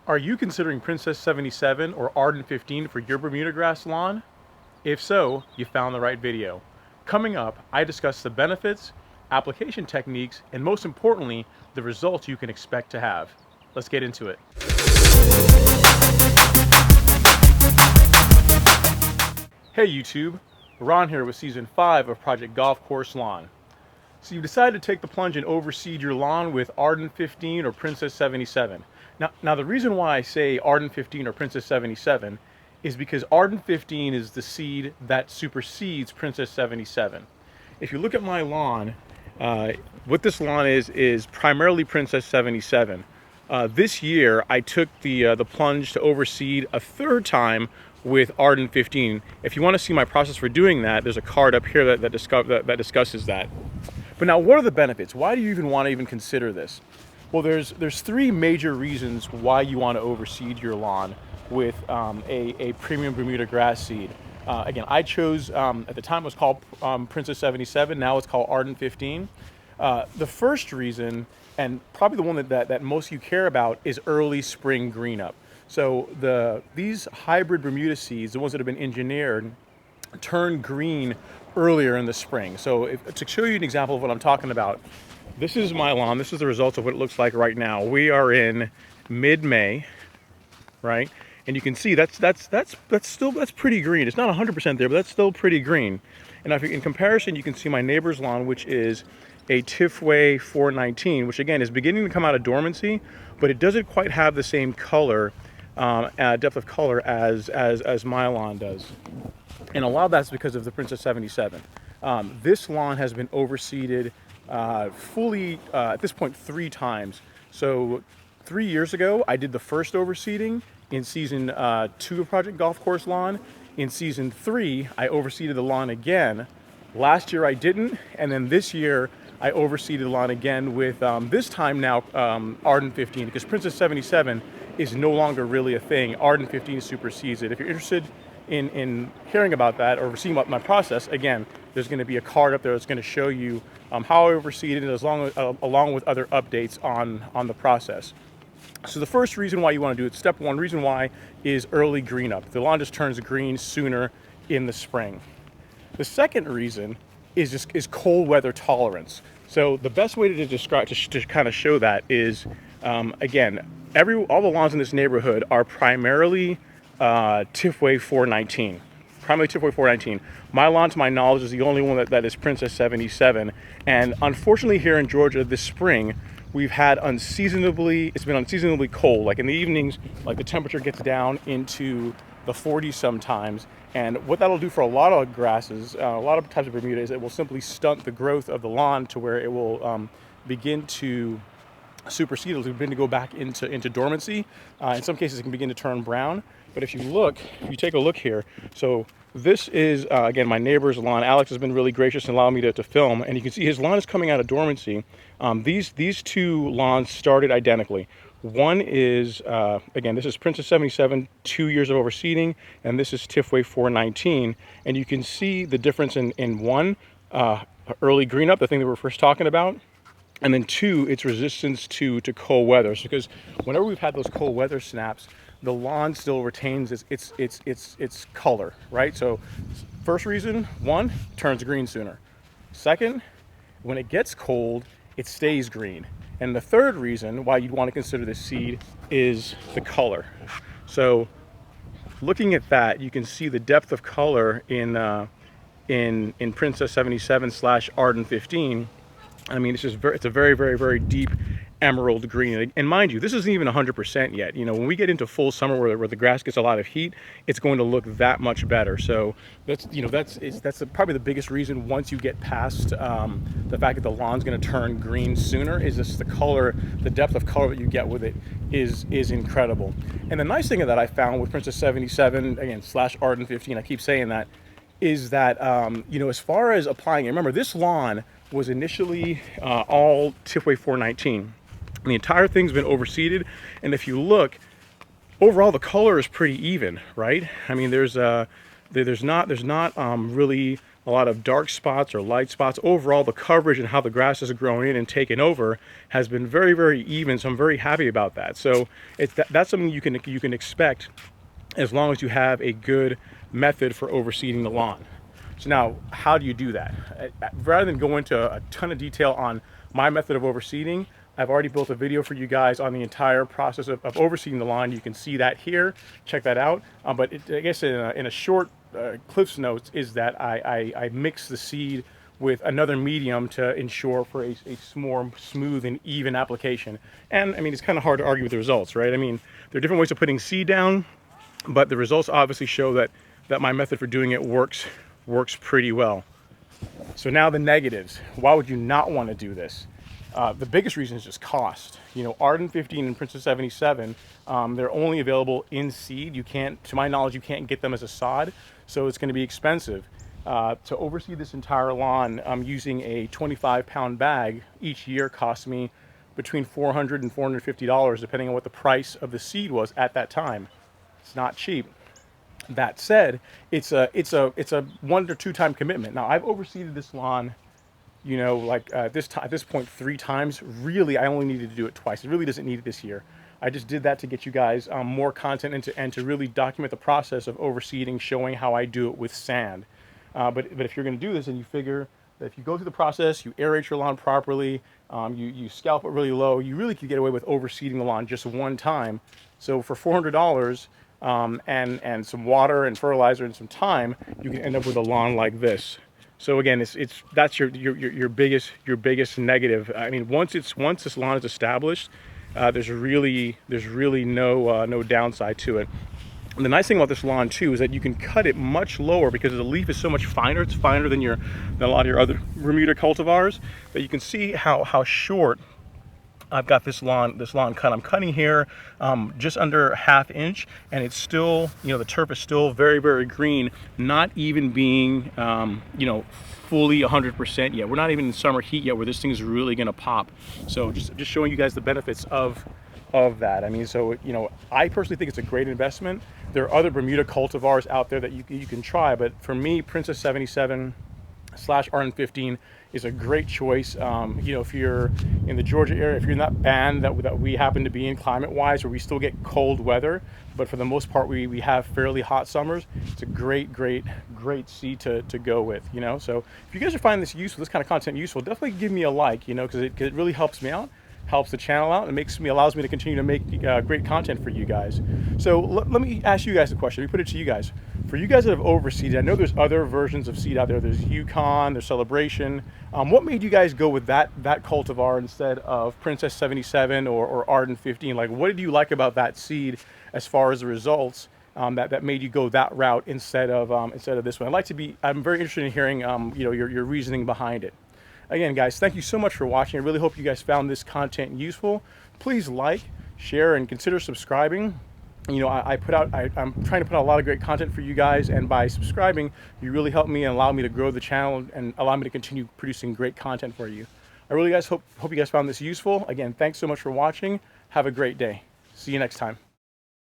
Are you considering Princess 77 or Arden 15 for your Bermuda grass lawn? If so, you found the right video. Coming up, I discuss the benefits, application techniques, and most importantly, the results you can expect to have. Let's get into it. Hey YouTube, Ron here with Season 5 of Project Golf Course Lawn. So you've decided to take the plunge and overseed your lawn with Arden 15 or Princess 77. Now the reason why I say Arden 15 or Princess 77 is because Arden 15 is the seed that supersedes Princess 77. If you look at my lawn, what this lawn is primarily Princess 77. This year I took the plunge to overseed a third time with Arden 15. If you want to see my process for doing that, there's a card up here that discusses that. But now, what are the benefits? Why do you even want to consider this? Well, there's three major reasons why you want to overseed your lawn with a premium Bermuda grass seed. Again, I chose, at the time it was called Princess 77, now it's called Arden 15. The first reason, and probably the one that most of you care about, is early spring green up. So these hybrid Bermuda seeds, the ones that have been engineered, turn green earlier in the spring. So to show you an example of what I'm talking about, this is my lawn. This is the results of what it looks like right now. We are in mid-May, right? And you can see that's pretty green. It's not 100% there, but that's still pretty green. And if in comparison, you can see my neighbor's lawn, which is a Tifway 419, which again is beginning to come out of dormancy, but it doesn't quite have the same color, depth of color as my lawn does. And a lot of that's because of the Princess 77. This lawn has been overseeded fully at this point 3 times. So 3 years ago, I did the first overseeding in season 2 of Project Golf Course Lawn. In season 3, I overseeded the lawn again. Last year I didn't, and then this year I overseeded the lawn again with this time now Arden 15, because Princess 77 is no longer really a thing. Arden 15 supersedes it. If you're interested in hearing about that or seeing about my process, again, there's going to be a card up there that's going to show you how I overseeded it, along with other updates on the process. So the first reason why you want to do it, step one, reason why, is early green up. The lawn just turns green sooner in the spring. The second reason is cold weather tolerance. So the best way to describe, to kind of show that is, again, all the lawns in this neighborhood are primarily Tifway 419. Primarily Tifway 419. My lawn, to my knowledge, is the only one that is Princess 77. And unfortunately here in Georgia this spring, we've had it's been unseasonably cold. Like in the evenings, like the temperature gets down into the 40s sometimes. And what that'll do for a lot of grasses, a lot of types of Bermuda, is it will simply stunt the growth of the lawn to where it will begin to supersede, it'll begin to go back into dormancy. In some cases it can begin to turn brown. But if you take a look here, so this is, again, my neighbor's lawn. Alex has been really gracious in allowing me to film, and you can see his lawn is coming out of dormancy. These two lawns started identically. One is, again, this is Princess 77, 2 years of overseeding, and this is Tifway 419. And you can see the difference in one, early green up, the thing that we were first talking about, and then 2, its resistance to cold weather. So because whenever we've had those cold weather snaps, the lawn still retains its color, right? So first reason, 1, turns green sooner. Second, when it gets cold, it stays green. And the third reason why you'd want to consider this seed is the color. So looking at that, you can see the depth of color in Princess 77 / Arden 15. I mean, it's a very, very, very deep emerald green. And mind you, this isn't even 100% yet. You know, when we get into full summer where the grass gets a lot of heat, it's going to look that much better. So that's probably the biggest reason, once you get past the fact that the lawn's going to turn green sooner, is just the color, the depth of color that you get with it is incredible. And the nice thing that I found with Princess 77, again, / Arden 15, I keep saying that, is that, as far as applying it, remember this lawn was initially all Tifway 419. The entire thing's been overseeded, and if you look, overall the color is pretty even, right? I mean, there's not really a lot of dark spots or light spots. Overall, the coverage and how the grass has grown in and taken over has been very, very even. So I'm very happy about that. So that's something you can expect as long as you have a good method for overseeding the lawn. So now, how do you do that? Rather than go into a ton of detail on my method of overseeding, I've already built a video for you guys on the entire process of overseeding the lawn. You can see that here, check that out. But I guess in a short Cliff's Notes is that I mix the seed with another medium to ensure for a more smooth and even application. And I mean, it's kind of hard to argue with the results, right? I mean, there are different ways of putting seed down, but the results obviously show that my method for doing it works pretty well. So now the negatives. Why would you not want to do this? The biggest reason is just cost. You know, Arden 15 and Princess 77, they're only available in seed. You can't, to my knowledge, you can't get them as a sod, so it's going to be expensive. To overseed this entire lawn, using a 25-pound bag each year cost me between $400 and $450, depending on what the price of the seed was at that time. It's not cheap. That said, it's a 1 or 2 time commitment. Now, I've overseeded this lawn, you know, like at this point 3 times. Really, I only needed to do it twice. It really doesn't need it this year. I just did that to get you guys more content and to really document the process of overseeding, showing how I do it with sand. But if you're going to do this, and you figure that if you go through the process, you aerate your lawn properly, you scalp it really low, you really could get away with overseeding the lawn just 1 time. So for $400 and some water and fertilizer and some time, you can end up with a lawn like this. So again, that's your biggest negative. I mean, once this lawn is established, there's really no downside to it. And the nice thing about this lawn too is that you can cut it much lower because the leaf is so much finer. It's finer than a lot of your other Bermuda cultivars. That you can see how short I've got this lawn cut. I'm cutting here just under ½ inch, and it's still, you know, the turf is still very, very green, not even being, you know, fully 100% yet. We're not even in summer heat yet where this thing's really gonna pop. So just showing you guys the benefits of that. I mean, so, you know, I personally think it's a great investment. There are other Bermuda cultivars out there that you can try, but for me, Princess 77 / Arden 15 is a great choice. You know, if you're in the Georgia area, if you're in that band that we happen to be in climate-wise, where we still get cold weather, but for the most part we have fairly hot summers, it's a great seed to go with, you know. So if you guys are finding this useful, this kind of content useful, definitely give me a like, you know, because it really helps me out, helps the channel out, and allows me to continue to make great content for you guys. So let me ask you guys a question. Let me put it to you guys. For you guys that have overseeded, I know there's other versions of seed out there. There's Yukon, there's Celebration. What made you guys go with that cultivar instead of Princess 77 or Arden 15? Like, what did you like about that seed as far as the results that made you go that route instead of this one? I'm very interested in hearing you know, your reasoning behind it. Again, guys, thank you so much for watching. I really hope you guys found this content useful. Please like, share, and consider subscribing. You know, I'm trying to put out a lot of great content for you guys, and by subscribing, you really help me and allow me to grow the channel and allow me to continue producing great content for you. I really hope you guys found this useful. Again, thanks so much for watching. Have a great day. See you next time.